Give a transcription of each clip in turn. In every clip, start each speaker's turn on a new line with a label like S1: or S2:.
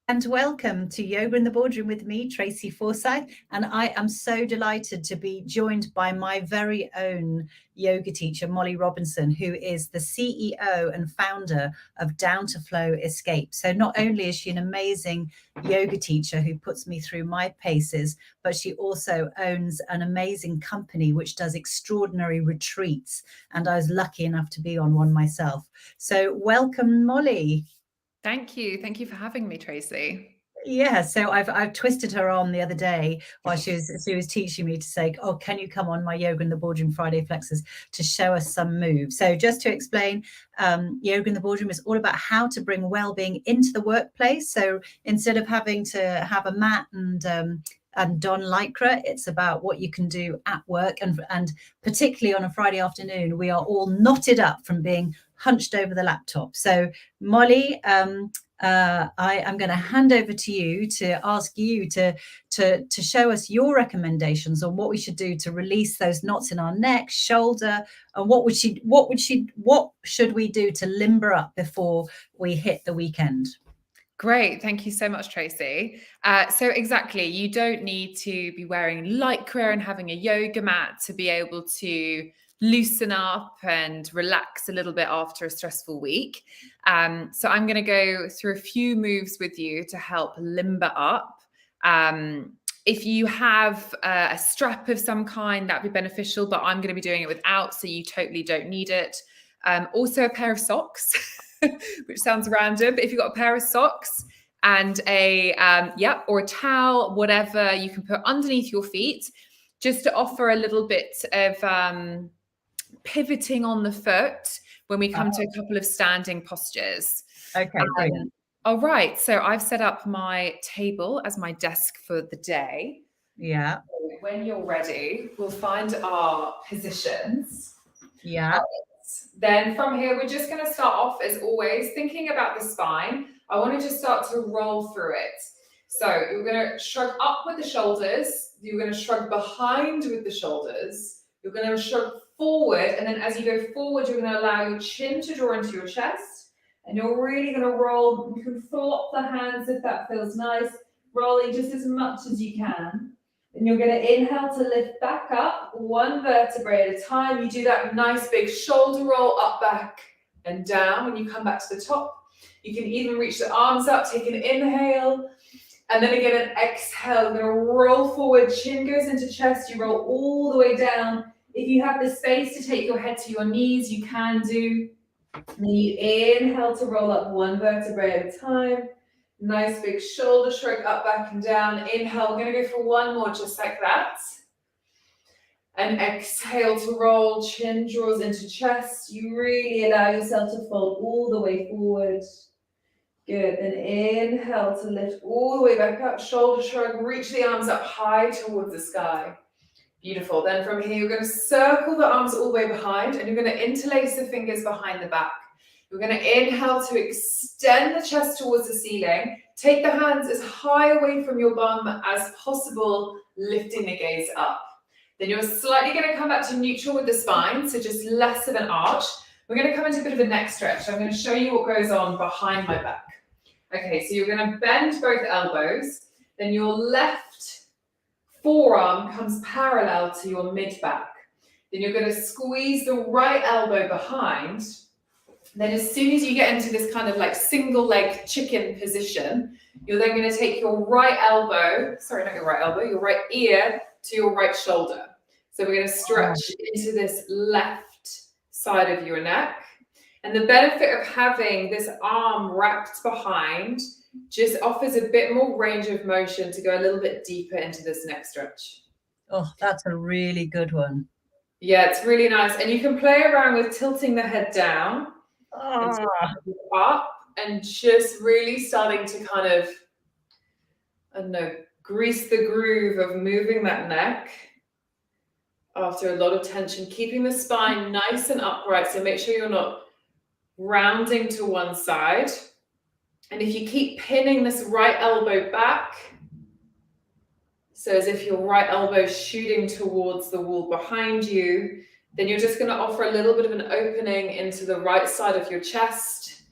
S1: And welcome to Yoga in the Boardroom with me, Tracy Forsyth. And I am so delighted to be joined by my very own yoga teacher, Molly Robinson, who is the CEO and founder of Down to Flow Escape. So not only is she an amazing yoga teacher who puts me through my paces, but she also owns an amazing company which does extraordinary retreats. And I was lucky enough to be on one myself. So welcome, Molly.
S2: Thank you. Thank you for having me, Tracy.
S1: Yeah, so I've twisted her arm the other day while she was teaching me to say, "Oh, can you come on my Yoga in the Boardroom Friday Flexes to show us some moves?" So just to explain, Yoga in the Boardroom is all about how to bring well-being into the workplace. So instead of having to have a mat and don lycra, it's about what you can do at work, and particularly on a Friday afternoon, we are all knotted up from being hunched over the laptop. So Molly, I am going to hand over to you to ask you to show us your recommendations on what we should do to release those knots in our neck, shoulder, and what should we do to limber up before we hit the weekend?
S2: Great. Thank you so much, Tracy. So exactly, you don't need to be wearing lycra and having a yoga mat to be able to loosen up and relax a little bit after a stressful week. So I'm going to go through a few moves with you to help limber up. If you have a strap of some kind, that'd be beneficial, but I'm going to be doing it without, so you totally don't need it. Also a pair of socks, which sounds random, but if you've got a pair of socks and or a towel, whatever you can put underneath your feet, just to offer a little bit of pivoting on the foot when we come to a couple of standing postures.
S1: Okay, brilliant.
S2: All right, so I've set up my table as my desk for the day.
S1: Yeah.
S2: So when you're ready, we'll find our positions.
S1: Yeah.
S2: Then from here, we're just going to start off, as always, thinking about the spine. I want to just start to roll through it. So you're going to shrug up with the shoulders. You're going to shrug behind with the shoulders. You're going to shrug forward. And then as you go forward, you're going to allow your chin to draw into your chest. And you're really going to roll. You can flop the hands if that feels nice. Rolling just as much as you can. And you're going to inhale to lift back up, one vertebrae at a time. You do that nice big shoulder roll up, back, and down. When you come back to the top, you can even reach the arms up, take an inhale, and then again an exhale. You're going to roll forward, chin goes into chest, you roll all the way down. If you have the space to take your head to your knees, you can do. And then you inhale to roll up one vertebrae at a time. Nice big shoulder shrug up, back, and down. Inhale, we're going to go for one more just like that. And exhale to roll, chin draws into chest. You really allow yourself to fold all the way forward. Good, then inhale to lift all the way back up, shoulder shrug, reach the arms up high towards the sky. Beautiful. Then from here, you're going to circle the arms all the way behind, and you're going to interlace the fingers behind the back. You're going to inhale to extend the chest towards the ceiling. Take the hands as high away from your bum as possible, lifting the gaze up. Then you're slightly going to come back to neutral with the spine, so just less of an arch. We're going to come into a bit of a neck stretch. I'm going to show you what goes on behind my back. Okay, so you're going to bend both elbows. Then your left forearm comes parallel to your mid-back. Then you're going to squeeze the right elbow behind. Then as soon as you get into this kind of like single leg chicken position, you're then going to take your right elbow, sorry, not your right elbow, your right ear to your right shoulder. So we're going to stretch into this left side of your neck. And the benefit of having this arm wrapped behind just offers a bit more range of motion to go a little bit deeper into this neck stretch.
S1: Oh, that's a really good one.
S2: Yeah, it's really nice. And you can play around with tilting the head down. Up and just really starting to kind of, I don't know, grease the groove of moving that neck after a lot of tension, keeping the spine nice and upright. So make sure you're not rounding to one side. And if you keep pinning this right elbow back, so as if your right elbow is shooting towards the wall behind you, then you're just going to offer a little bit of an opening into the right side of your chest.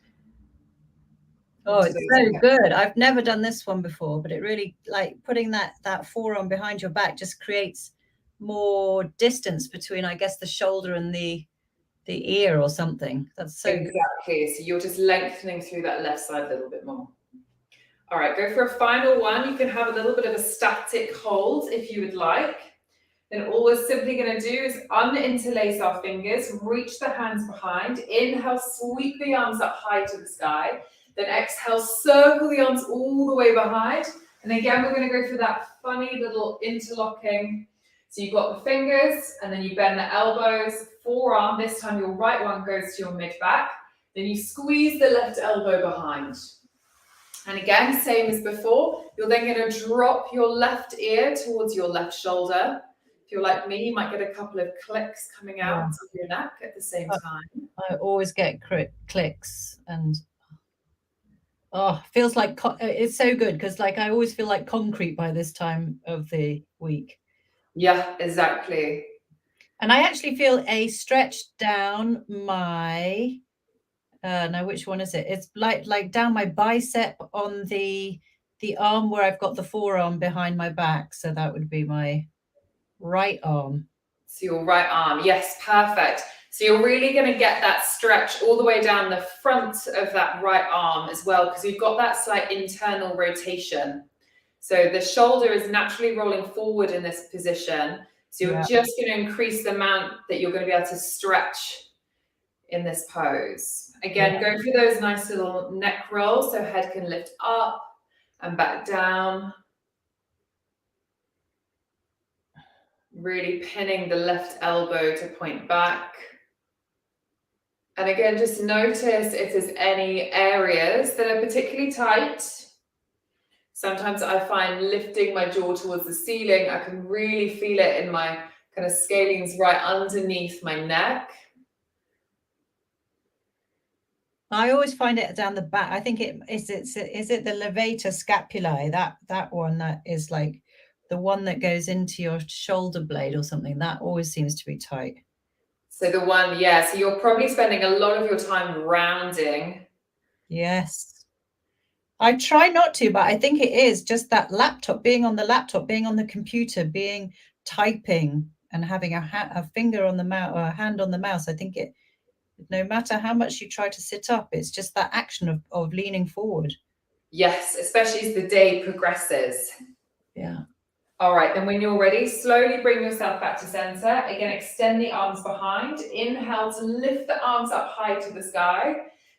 S1: Oh, it's so good. I've never done this one before, but it really, like, putting that forearm behind your back just creates more distance between, I guess, the shoulder and the ear or something. That's so
S2: exactly good. So you're just lengthening through that left side a little bit more. All right, go for a final one. You can have a little bit of a static hold if you would like. Then all we're simply going to do is uninterlace our fingers, reach the hands behind, inhale, sweep the arms up high to the sky, then exhale, circle the arms all the way behind, and again we're going to go for that funny little interlocking. So you've got the fingers, and then you bend the elbows, forearm, this time your right one goes to your mid-back, then you squeeze the left elbow behind. And again, same as before, you're then going to drop your left ear towards your left shoulder. If you're like me, you might get a couple of clicks coming out of your neck at the same time.
S1: I always get clicks, and feels like it's so good because, like, I always feel like concrete by this time of the week.
S2: Yeah, exactly.
S1: And I actually feel a stretch down my now which one is it? It's like down my bicep on the arm where I've got the forearm behind my back. So that would be my right arm.
S2: So your right arm, yes, perfect. So you're really going to get that stretch all the way down the front of that right arm as well, because you've got that slight internal rotation. So the shoulder is naturally rolling forward in this position. So you're just going to increase the amount that you're going to be able to stretch in this pose. Again, go for those nice little neck rolls so head can lift up and back down. Really pinning the left elbow to point back. And again, just notice if there's any areas that are particularly tight. Sometimes I find lifting my jaw towards the ceiling, I can really feel it in my kind of scalings right underneath my neck.
S1: I always find it down the back. I think is it the levator scapulae, that one that is like the one that goes into your shoulder blade or something. That always seems to be tight.
S2: So the one, yeah, so you're probably spending a lot of your time rounding.
S1: Yes. I try not to, but I think it is just that being on the computer, typing and having a finger on the mouse or a hand on the mouse. I think no matter how much you try to sit up, it's just that action of leaning forward.
S2: Yes, especially as the day progresses.
S1: Yeah.
S2: All right, then when you're ready, slowly bring yourself back to center. Again, extend the arms behind. Inhale to lift the arms up high to the sky.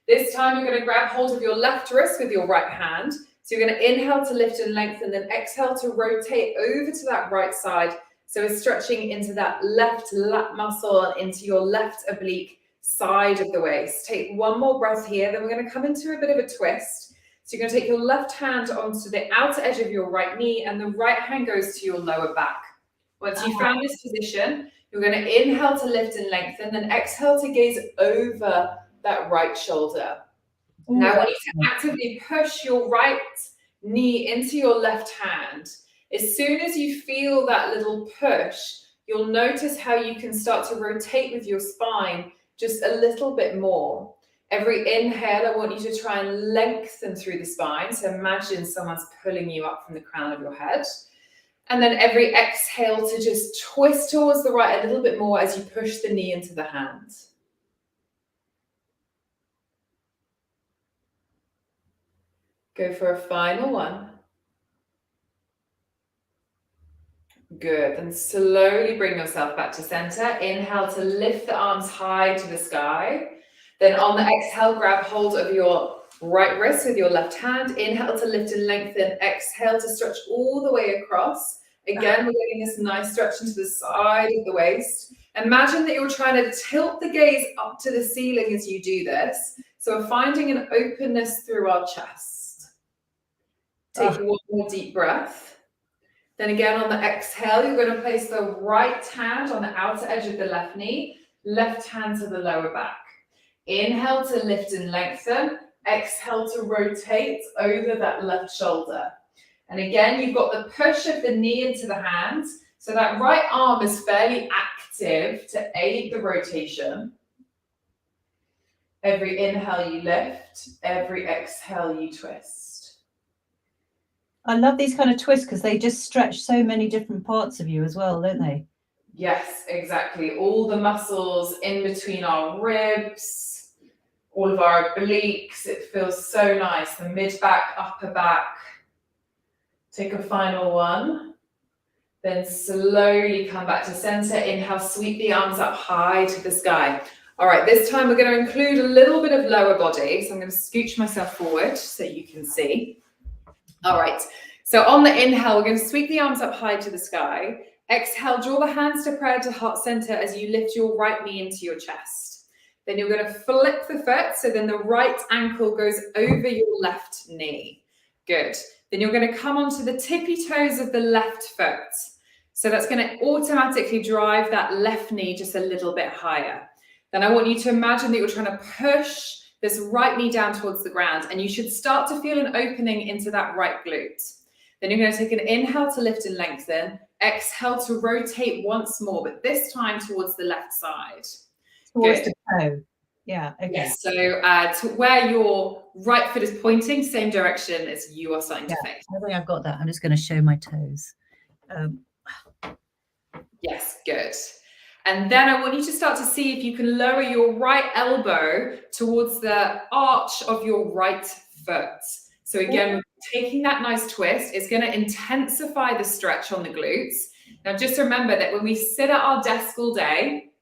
S2: This time you're going to grab hold of your left wrist with your right hand. So you're going to inhale to lift and lengthen, then exhale to rotate over to that right side. So we're stretching into that left lat muscle and into your left oblique side of the waist. Take one more breath here, then we're going to come into a bit of a twist. So you're going to take your left hand onto the outer edge of your right knee, and the right hand goes to your lower back. Once you've found this position, you're going to inhale to lift and lengthen, then exhale to gaze over that right shoulder. Now I want you to actively push your right knee into your left hand. As soon as you feel that little push, you'll notice how you can start to rotate with your spine just a little bit more. Every inhale, I want you to try and lengthen through the spine. So imagine someone's pulling you up from the crown of your head. And then every exhale to just twist towards the right a little bit more as you push the knee into the hand. Go for a final one. Good. Then slowly bring yourself back to center. Inhale to lift the arms high to the sky. Then on the exhale, grab hold of your right wrist with your left hand. Inhale to lift and lengthen. Exhale to stretch all the way across. Again, we're getting this nice stretch into the side of the waist. Imagine that you're trying to tilt the gaze up to the ceiling as you do this. So we're finding an openness through our chest. Take one more deep breath. Then again, on the exhale, you're going to place the right hand on the outer edge of the left knee, left hand to the lower back. Inhale to lift and lengthen. Exhale to rotate over that left shoulder. And again, you've got the push of the knee into the hands. So that right arm is fairly active to aid the rotation. Every inhale you lift, every exhale you twist.
S1: I love these kind of twists because they just stretch so many different parts of you as well, don't they?
S2: Yes, exactly. All the muscles in between our ribs, all of our obliques. It feels so nice. The mid back, upper back. Take a final one. Then slowly come back to center. Inhale, sweep the arms up high to the sky. All right, this time we're going to include a little bit of lower body. So I'm going to scooch myself forward so you can see. All right, so on the inhale, we're going to sweep the arms up high to the sky. Exhale, draw the hands to prayer to heart center as you lift your right knee into your chest. Then you're going to flip the foot, so then the right ankle goes over your left knee. Good. Then you're going to come onto the tippy toes of the left foot. So that's going to automatically drive that left knee just a little bit higher. Then I want you to imagine that you're trying to push this right knee down towards the ground, and you should start to feel an opening into that right glute. Then you're going to take an inhale to lift and lengthen, exhale to rotate once more, but this time towards the left side.
S1: Towards the toe. Yeah, okay.
S2: Yes, so to where your right foot is pointing, same direction as you are starting to face.
S1: I think I've got that. I'm just going to show my toes.
S2: Yes, good. And then I want you to start to see if you can lower your right elbow towards the arch of your right foot. So again, taking that nice twist, it's going to intensify the stretch on the glutes. Now, just remember that when we sit at our desk all day,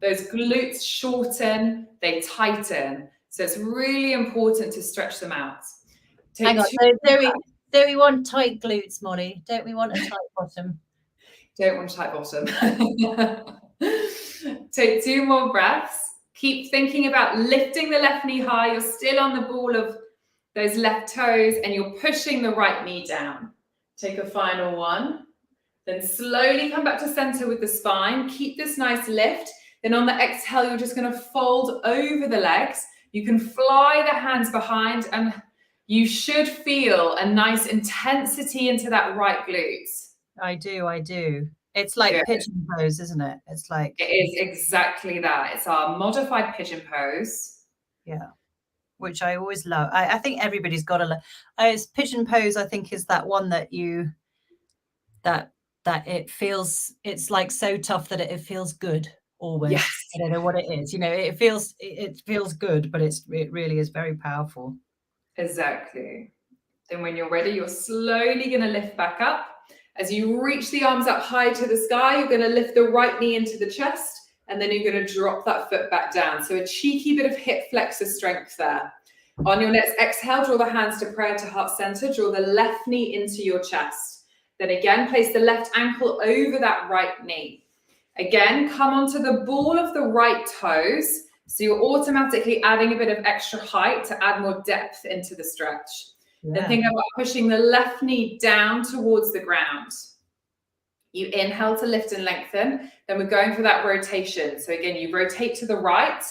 S2: those glutes shorten, they tighten. So it's really important to stretch them out.
S1: Hang on, don't we want tight glutes, Molly? Don't we want a tight bottom?
S2: Don't want a tight bottom. Take 2 more breaths. Keep thinking about lifting the left knee high. You're still on the ball of those left toes and you're pushing the right knee down. Take a final one. Then slowly come back to center with the spine. Keep this nice lift. Then on the exhale, you're just going to fold over the legs. You can fly the hands behind and you should feel a nice intensity into that right glute.
S1: I do. It's like pigeon pose, isn't it? It's like...
S2: It is exactly that. It's our modified pigeon pose.
S1: Yeah, which I always love. I think everybody's got to love. It's pigeon pose, I think, is that one that you... that it feels... It's like so tough that it feels good always.
S2: Yes.
S1: I don't know what it is. You know, it feels good, but it really is very powerful.
S2: Exactly. Then when you're ready, you're slowly going to lift back up. As you reach the arms up high to the sky, you're going to lift the right knee into the chest, and then you're going to drop that foot back down. So a cheeky bit of hip flexor strength there. On your next exhale, draw the hands to prayer to heart center. Draw the left knee into your chest. Then again, place the left ankle over that right knee. Again, come onto the ball of the right toes. So you're automatically adding a bit of extra height to add more depth into the stretch. Yeah. Then think about pushing the left knee down towards the ground. You inhale to lift and lengthen. Then we're going for that rotation. So again, you rotate to the right.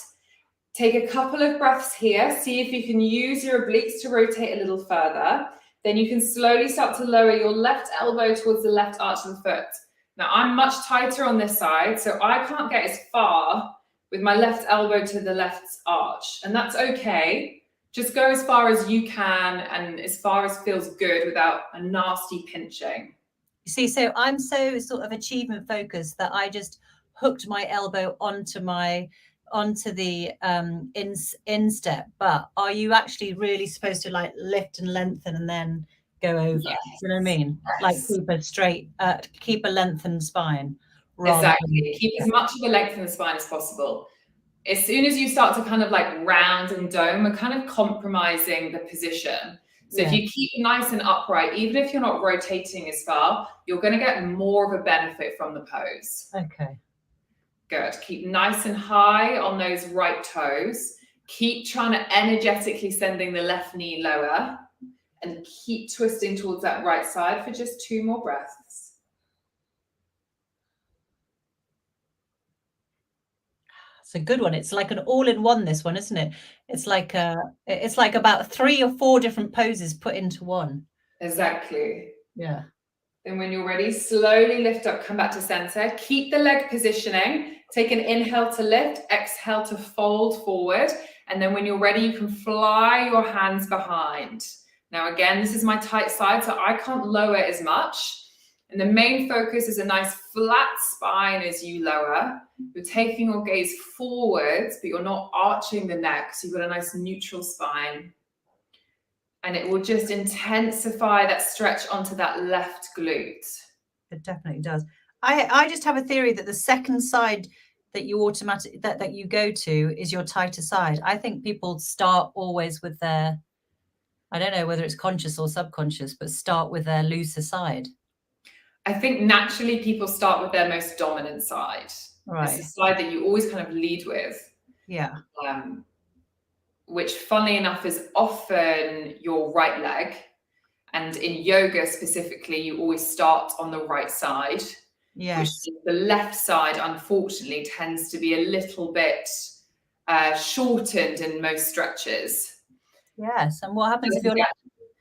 S2: Take a couple of breaths here. See if you can use your obliques to rotate a little further. Then you can slowly start to lower your left elbow towards the left arch of the foot. Now, I'm much tighter on this side, so I can't get as far with my left elbow to the left arch. And that's okay. Just go as far as you can and as far as feels good without a nasty pinching.
S1: You see, so I'm so sort of achievement focused that I just hooked my elbow onto the instep. But are you actually really supposed to like lift and lengthen and then go over?
S2: Yes.
S1: You know what I mean?
S2: Yes.
S1: Like keep a lengthened spine.
S2: Exactly. Keep as much of a length in the spine as possible. As soon as you start to kind of like round and dome, we're kind of compromising the position. So if you keep nice and upright, even if you're not rotating as far, you're going to get more of a benefit from the pose.
S1: Okay.
S2: Good. Keep nice and high on those right toes. Keep trying to energetically sending the left knee lower and keep twisting towards that right side for just 2 more breaths.
S1: It's a good one. It's like an all-in-one, this one, isn't it? It's like about 3 or 4 different poses put into one.
S2: Exactly.
S1: Yeah.
S2: Then when you're ready, slowly lift up, come back to center. Keep the leg positioning. Take an inhale to lift, exhale to fold forward. And then when you're ready, you can fly your hands behind. Now, again, this is my tight side, so I can't lower as much. And the main focus is a nice flat spine as you lower. You're taking your gaze forwards, but you're not arching the neck. So you've got a nice neutral spine. And it will just intensify that stretch onto that left glute.
S1: It definitely does. I just have a theory that the second side that you that you go to is your tighter side. I think people start always with their, I don't know whether it's conscious or subconscious, but start with their looser side.
S2: I think naturally people start with their most dominant side.
S1: Right.
S2: It's the side that you always kind of lead with.
S1: Yeah.
S2: Which, funnily enough, is often your right leg. And in yoga specifically, you always start on the right side.
S1: Yes.
S2: Which the left side, unfortunately, tends to be a little bit shortened in most stretches.
S1: Yes. And what happens if you're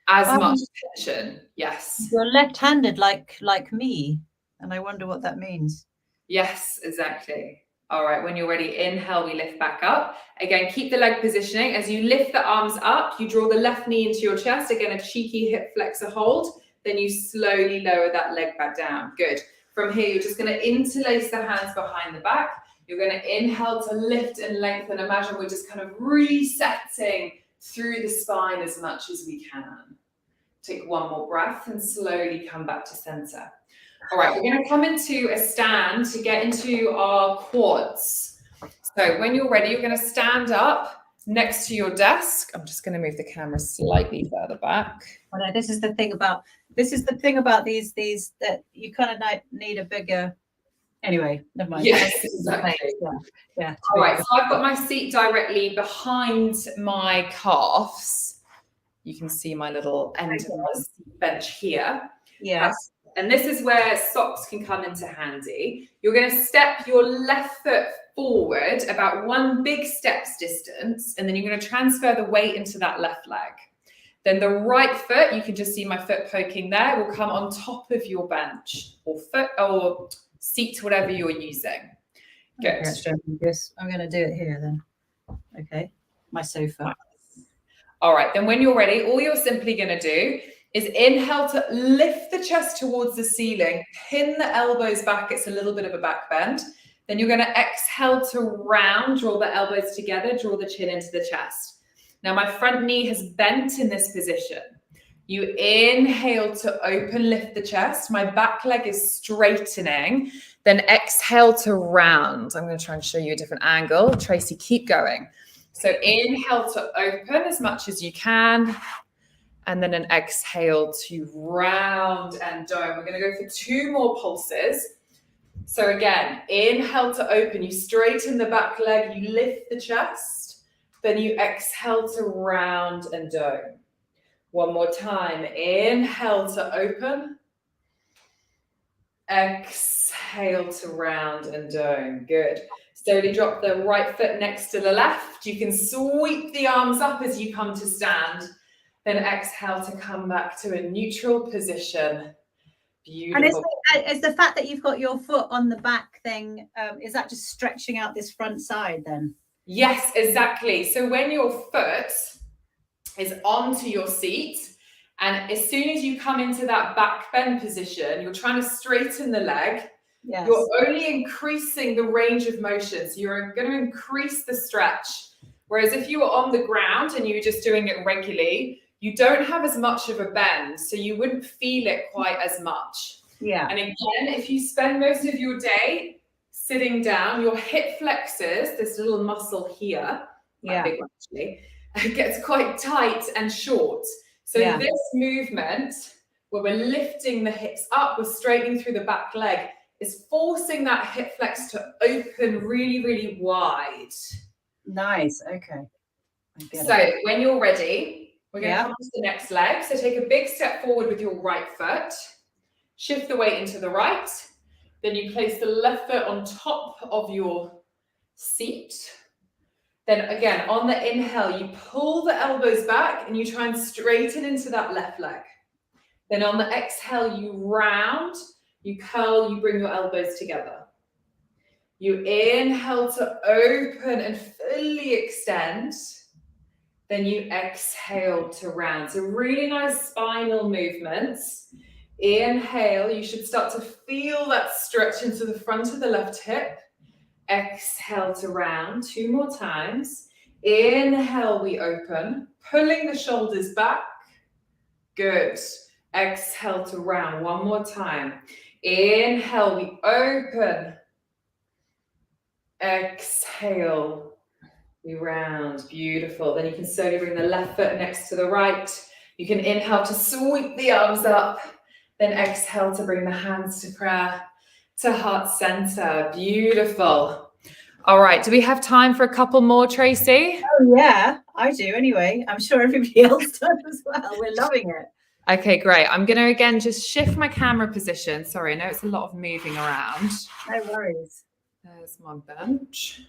S2: as much tension? Yes.
S1: You're left-handed like me, and I wonder what that means.
S2: Yes, exactly. All right, when you're ready, inhale, we lift back up. Again, keep the leg positioning. As you lift the arms up, you draw the left knee into your chest. Again, a cheeky hip flexor hold. Then you slowly lower that leg back down. Good. From here, you're just going to interlace the hands behind the back. You're going to inhale to lift and lengthen. Imagine we're just kind of resetting through the spine as much as we can. Take one more breath and slowly come back to center. All right, we're going to come into a stand to get into our quads. So when you're ready, you're going to stand up next to your desk. I'm just going to move the camera slightly further back.
S1: Oh, no, this is the thing about these that you kind of need a bigger. Anyway, never mind.
S2: Yes, exactly.
S1: Yeah.
S2: All right, so I've got my seat directly behind my calves. You can see my little end of my seat bench here.
S1: Yes.
S2: And this is where socks can come into handy. You're going to step your left foot forward about one big step's distance, and then you're going to transfer the weight into that left leg. Then the right foot, you can just see my foot poking there, will come on top of your bench or foot or seat, whatever you're using. Good.
S1: I'm going to do it here then. Okay. My sofa.
S2: All right. Then when you're ready, all you're simply going to do is inhale to lift the chest towards the ceiling, pin the elbows back. It's a little bit of a back bend. Then you're going to exhale to round, draw the elbows together, draw the chin into the chest. Now my front knee has bent in this position. You inhale to open, lift the chest. My back leg is straightening. Then exhale to round. I'm going to try and show you a different angle. Tracy, keep going. So inhale to open as much as you can. And then an exhale to round and dome. We're going to go for 2 more pulses. So again, inhale to open. You straighten the back leg. You lift the chest. Then you exhale to round and dome. One more time. Inhale to open. Exhale to round and dome. Good. Slowly drop the right foot next to the left. You can sweep the arms up as you come to stand. Then exhale to come back to a neutral position. Beautiful.
S1: And is the fact that you've got your foot on the back thing, is that just stretching out this front side then?
S2: Yes, exactly. So when your foot is onto your seat, and as soon as you come into that back bend position, you're trying to straighten the leg. Yes. You're only increasing the range of motion. So you're going to increase the stretch. Whereas if you were on the ground and you were just doing it regularly, you don't have as much of a bend, so you wouldn't feel it quite as much.
S1: Yeah.
S2: And again, if you spend most of your day sitting down, your hip flexors, this little muscle here, big one actually, gets quite tight and short. So this movement, where we're lifting the hips up, we're straightening through the back leg, is forcing that hip flex to open really, really wide.
S1: Nice. Okay.
S2: So when you're ready, we're going to come to the next leg. So take a big step forward with your right foot. Shift the weight into the right. Then you place the left foot on top of your seat. Then again, on the inhale, you pull the elbows back and you try and straighten into that left leg. Then on the exhale, you round, you curl, you bring your elbows together. You inhale to open and fully extend. Then you exhale to round. So really nice spinal movements. Inhale, you should start to feel that stretch into the front of the left hip. Exhale to round, 2 more times. Inhale, we open, pulling the shoulders back. Good. Exhale to round, 1 more time. Inhale, we open. Exhale, we round. Beautiful. Then you can slowly bring the left foot next to the right. You can inhale to sweep the arms up. Then exhale to bring the hands to prayer, to heart center. Beautiful. All right. Do we have time for a couple more, Tracy?
S1: Oh, yeah, I do anyway. I'm sure everybody else does as well. We're loving it.
S2: Okay, great. I'm going to, again, just shift my camera position. Sorry, I know it's a lot of moving around.
S1: No worries.
S2: There's my bench.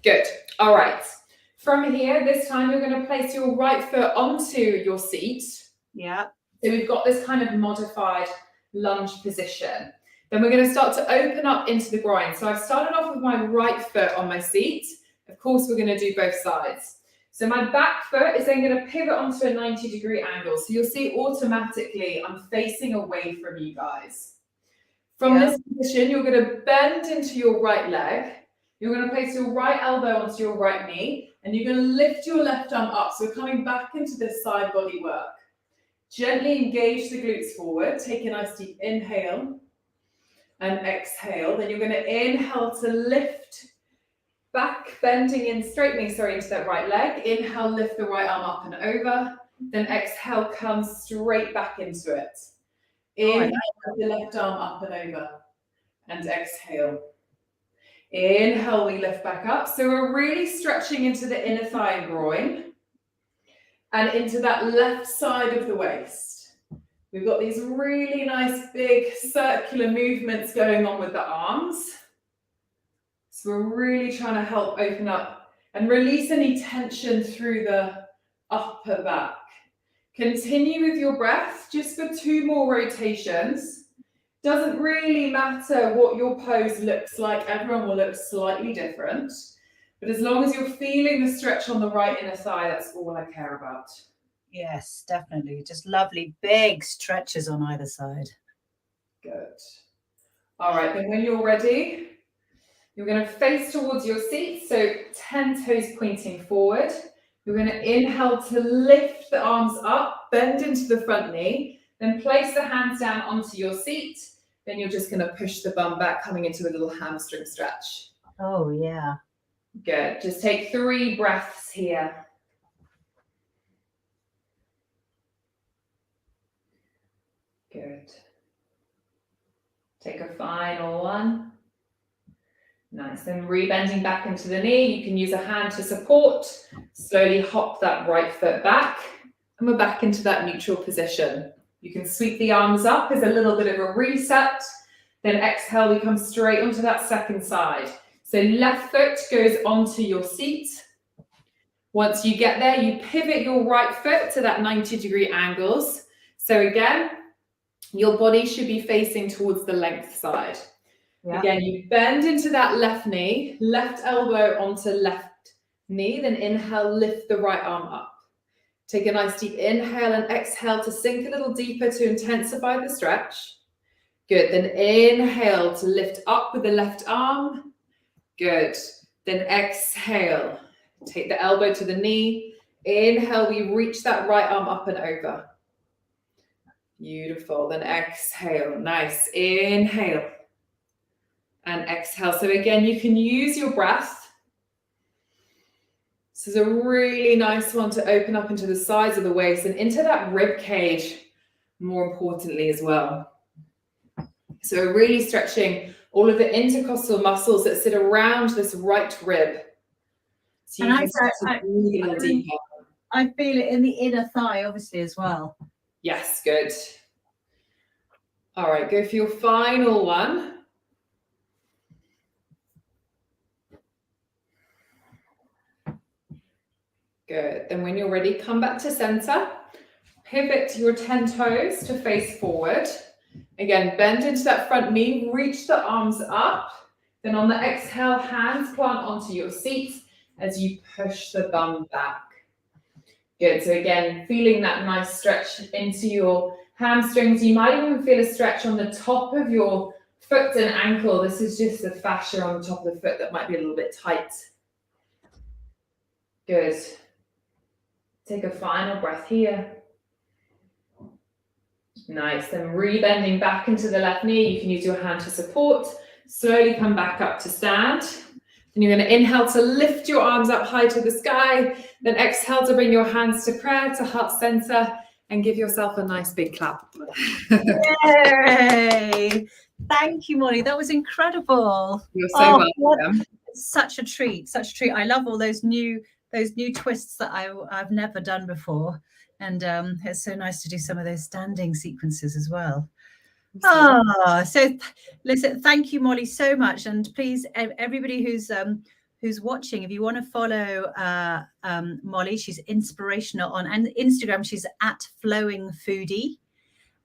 S2: Good. All right. From here, this time you're going to place your right foot onto your seat.
S1: Yeah.
S2: So we've got this kind of modified lunge position. Then we're going to start to open up into the groin. So I've started off with my right foot on my seat. Of course, we're going to do both sides. So my back foot is then going to pivot onto a 90-degree angle. So you'll see automatically I'm facing away from you guys. From this position, you're going to bend into your right leg. You're going to place your right elbow onto your right knee. And you're going to lift your left arm up. So we're coming back into this side body work. Gently engage the glutes forward. Take a nice deep inhale and exhale. Then you're going to inhale to lift back, bending in, straightening, into that right leg. Inhale, lift the right arm up and over. Then exhale, come straight back into it. Inhale, the left arm up and over. And exhale. Inhale, we lift back up. So we're really stretching into the inner thigh and groin. And into that left side of the waist. We've got these really nice big circular movements going on with the arms. So we're really trying to help open up and release any tension through the upper back. Continue with your breath just for 2 more rotations. Doesn't really matter what your pose looks like. Everyone will look slightly different. But as long as you're feeling the stretch on the right inner thigh, that's all I care about.
S1: Yes, definitely. Just lovely big stretches on either side.
S2: Good. All right, then when you're ready, you're going to face towards your seat. So 10 toes pointing forward. You're going to inhale to lift the arms up, bend into the front knee, then place the hands down onto your seat. Then you're just going to push the bum back, coming into a little hamstring stretch.
S1: Oh, yeah.
S2: Good. Just take 3 breaths here. Good. Take a final one. Nice. Then rebending back into the knee. You can use a hand to support. Slowly hop that right foot back. And we're back into that neutral position. You can sweep the arms up as a little bit of a reset. Then exhale, we come straight onto that second side. So left foot goes onto your seat. Once you get there, you pivot your right foot to that 90-degree angles. So again, your body should be facing towards the length side. Yeah. Again, you bend into that left knee, left elbow onto left knee, then inhale, lift the right arm up. Take a nice deep inhale and exhale to sink a little deeper to intensify the stretch. Good, then inhale to lift up with the left arm. Good, then exhale. Take the elbow to the knee. Inhale, we reach that right arm up and over. Beautiful, then exhale. Nice, inhale. And exhale. So again, you can use your breath. This is a really nice one to open up into the sides of the waist and into that rib cage, more importantly as well. So we're really stretching all of the intercostal muscles that sit around this right rib. So you can start to breathe a little deeper.
S1: I feel it in the inner thigh, obviously, as well.
S2: Yes, good. All right, go for your final one. Good. Then when you're ready, come back to center. Pivot your 10 toes to face forward. Again, bend into that front knee, reach the arms up. Then on the exhale, hands plant onto your seat as you push the bum back. Good. So again, feeling that nice stretch into your hamstrings. You might even feel a stretch on the top of your foot and ankle. This is just the fascia on the top of the foot that might be a little bit tight. Good. Take a final breath here. Nice. Then rebending back into the left knee. You can use your hand to support. Slowly come back up to stand. Then you're going to inhale to lift your arms up high to the sky. Then exhale to bring your hands to prayer, to heart center, and give yourself a nice big clap.
S1: Yay! Thank you, Molly. That was incredible.
S2: You're so welcome.
S1: Such a treat, such a treat. I love all those new twists that I've never done before. And it's so nice to do some of those standing sequences as well. So listen, thank you, Molly, so much. And please, everybody who's watching, if you want to follow Molly, she's inspirational on Instagram. She's at Flowing Foodie.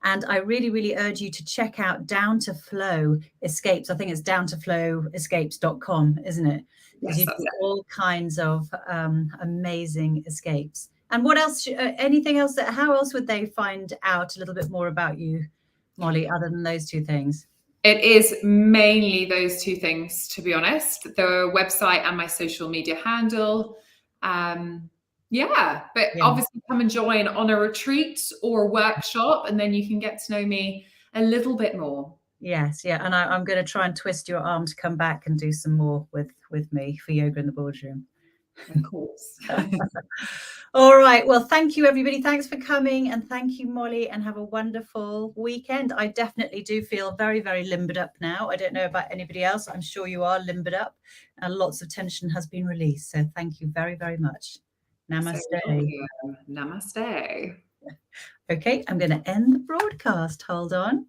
S1: And I really, really urge you to check out Down to Flow Escapes. I think it's downtoflowescapes.com, isn't it? Because you do all kinds of amazing escapes. And what else? Anything else? How else would they find out a little bit more about you, Molly, other than those two things?
S2: It is mainly those two things, to be honest. The website and my social media handle. Obviously come and join on a retreat or workshop, and then you can get to know me a little bit more.
S1: Yes, yeah. And I'm going to try and twist your arm to come back and do some more with me for yoga in the boardroom.
S2: Of course.
S1: All right. Well, thank you, everybody. Thanks for coming. And thank you, Molly, and have a wonderful weekend. I definitely do feel very, very limbered up now. I don't know about anybody else. I'm sure you are limbered up and lots of tension has been released. So thank you very, very much. Namaste.
S2: Namaste.
S1: Okay, I'm going to end the broadcast. Hold on.